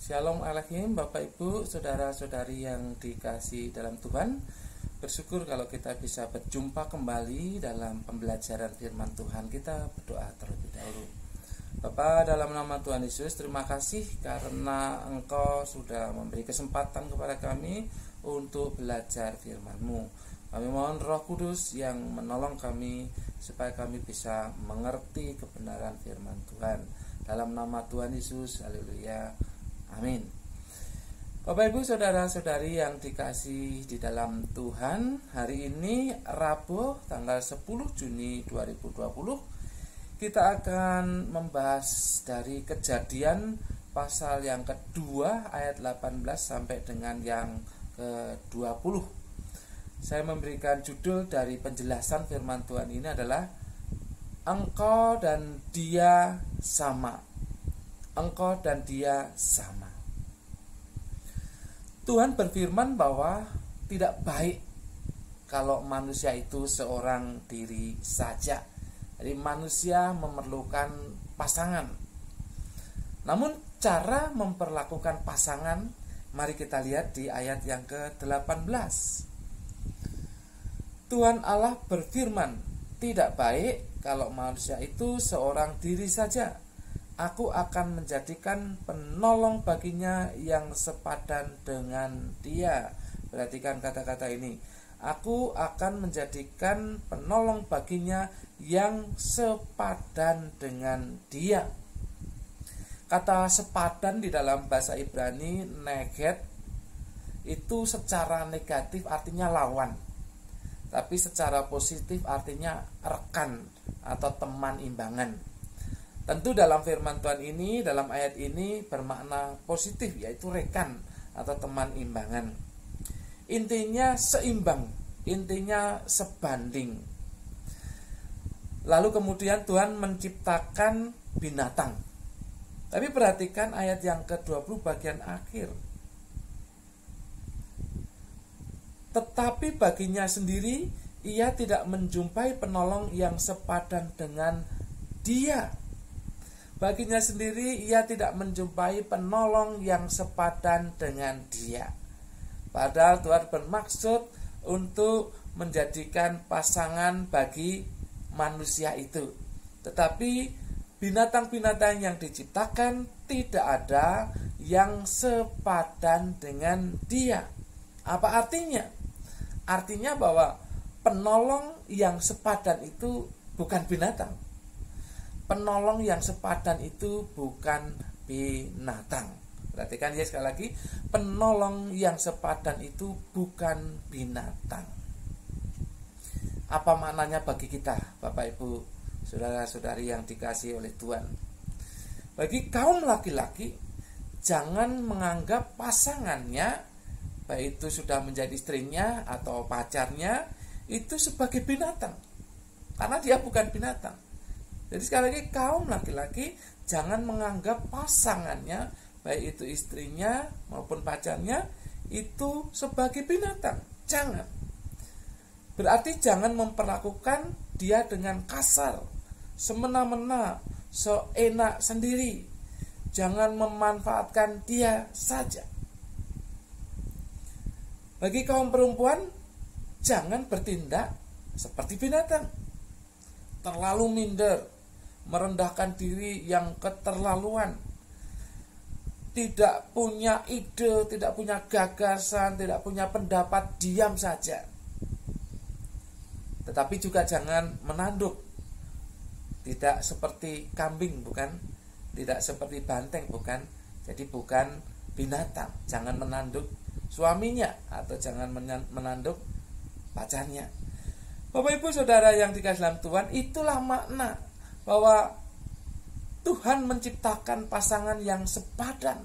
Shalom Alaikum Bapak Ibu, saudara-saudari yang dikasihi dalam Tuhan. Bersyukur kalau kita bisa berjumpa kembali dalam pembelajaran firman Tuhan. Kita berdoa terlebih dahulu. Bapa, dalam nama Tuhan Yesus, terima kasih karena Engkau sudah memberi kesempatan kepada kami untuk belajar firman-Mu. Kami mohon Roh Kudus yang menolong kami supaya kami bisa mengerti kebenaran firman Tuhan. Dalam nama Tuhan Yesus, haleluya. Amin. Bapak Ibu saudara-saudari yang dikasihi di dalam Tuhan, hari ini Rabu tanggal 10 Juni 2020 kita akan membahas dari Kejadian pasal yang kedua ayat 18 sampai dengan yang ke-20. Saya memberikan judul dari penjelasan firman Tuhan ini adalah Engkau dan Dia sama. Engkau dan Dia sama. Tuhan berfirman bahwa tidak baik kalau manusia itu seorang diri saja. Jadi manusia memerlukan pasangan. Namun cara memperlakukan pasangan, mari kita lihat di ayat yang ke-18. Tuhan Allah berfirman, tidak baik kalau manusia itu seorang diri saja. Aku akan menjadikan penolong baginya yang sepadan dengan dia. Perhatikan kata-kata ini. Aku akan menjadikan penolong baginya yang sepadan dengan dia. Kata sepadan di dalam bahasa Ibrani, neged, itu secara negatif artinya lawan. Tapi secara positif artinya rekan atau teman imbangan. Tentu dalam firman Tuhan ini, dalam ayat ini bermakna positif, yaitu rekan atau teman imbangan. Intinya seimbang, intinya sebanding. Lalu kemudian Tuhan menciptakan binatang. Tapi perhatikan ayat yang ke-20 bagian akhir. Tetapi baginya sendiri, ia tidak menjumpai penolong yang sepadan dengan dia. Baginya sendiri ia tidak menjumpai penolong yang sepadan dengan dia. Padahal Tuhan bermaksud untuk menjadikan pasangan bagi manusia itu. Tetapi binatang-binatang yang diciptakan tidak ada yang sepadan dengan dia. Apa artinya? Artinya bahwa penolong yang sepadan itu bukan binatang. Penolong yang sepadan itu bukan binatang. Perhatikan ya sekali lagi, penolong yang sepadan itu bukan binatang. Apa maknanya bagi kita, Bapak Ibu, saudara-saudari yang dikasihi oleh Tuhan? Bagi kaum laki-laki, jangan menganggap pasangannya, baik itu sudah menjadi istrinya atau pacarnya, itu sebagai binatang. Karena dia bukan binatang. Jadi sekali lagi kaum laki-laki jangan menganggap pasangannya, baik itu istrinya maupun pacarnya, itu sebagai binatang. Jangan. Berarti jangan memperlakukan dia dengan kasar, semena-mena, seenak sendiri. Jangan memanfaatkan dia saja. Bagi kaum perempuan, jangan bertindak seperti binatang. Terlalu minder, merendahkan diri yang keterlaluan, tidak punya ide, tidak punya gagasan, tidak punya pendapat, diam saja. Tetapi juga jangan menanduk, tidak seperti kambing, bukan, tidak seperti banteng, bukan. Jadi bukan binatang. Jangan menanduk suaminya atau jangan menanduk pacarnya. Bapak Ibu saudara yang dikasihi dalam Tuhan, itulah makna bahwa Tuhan menciptakan pasangan yang sepadan.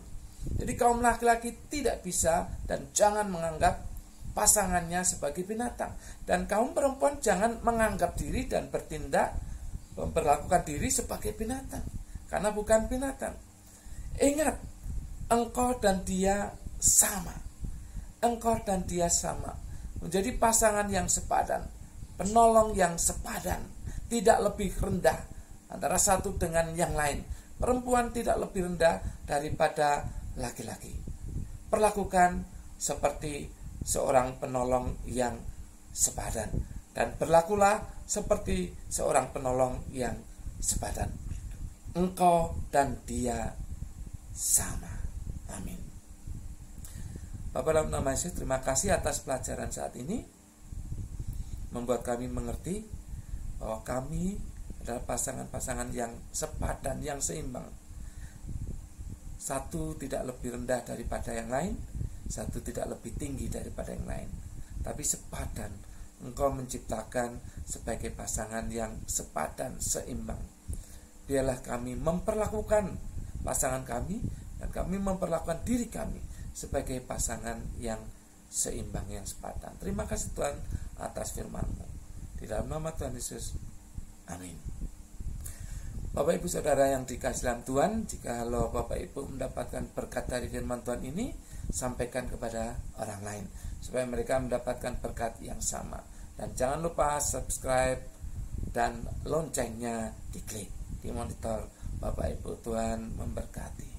Jadi kaum laki-laki tidak bisa dan jangan menganggap pasangannya sebagai binatang. Dan kaum perempuan jangan menganggap diri dan bertindak, memperlakukan diri sebagai binatang. Karena bukan binatang. Ingat, engkau dan dia sama. Engkau dan dia sama. Menjadi pasangan yang sepadan. Penolong yang sepadan. Tidak lebih rendah antara satu dengan yang lain. Perempuan tidak lebih rendah daripada laki-laki. Perlakukan seperti seorang penolong yang sepadan, dan berlakulah seperti seorang penolong yang sepadan. Engkau dan dia sama. Amin. Bapa dalam nama Yesus, terima kasih atas pelajaran saat ini, membuat kami mengerti bahwa kami adalah pasangan-pasangan yang sepadan, yang seimbang. Satu tidak lebih rendah daripada yang lain, satu tidak lebih tinggi daripada yang lain, tapi sepadan. Engkau menciptakan sebagai pasangan yang sepadan, seimbang. Biarlah kami memperlakukan pasangan kami, dan kami memperlakukan diri kami sebagai pasangan yang seimbang, yang sepadan. Terima kasih Tuhan atas firman-Mu. Di dalam nama Tuhan Yesus, amin. Bapak Ibu Saudara yang dikasihi dalam Tuhan, jika Bapak Ibu mendapatkan berkat dari firman Tuhan ini, sampaikan kepada orang lain supaya mereka mendapatkan berkat yang sama. Dan jangan lupa subscribe dan loncengnya diklik di monitor Bapak Ibu. Tuhan memberkati.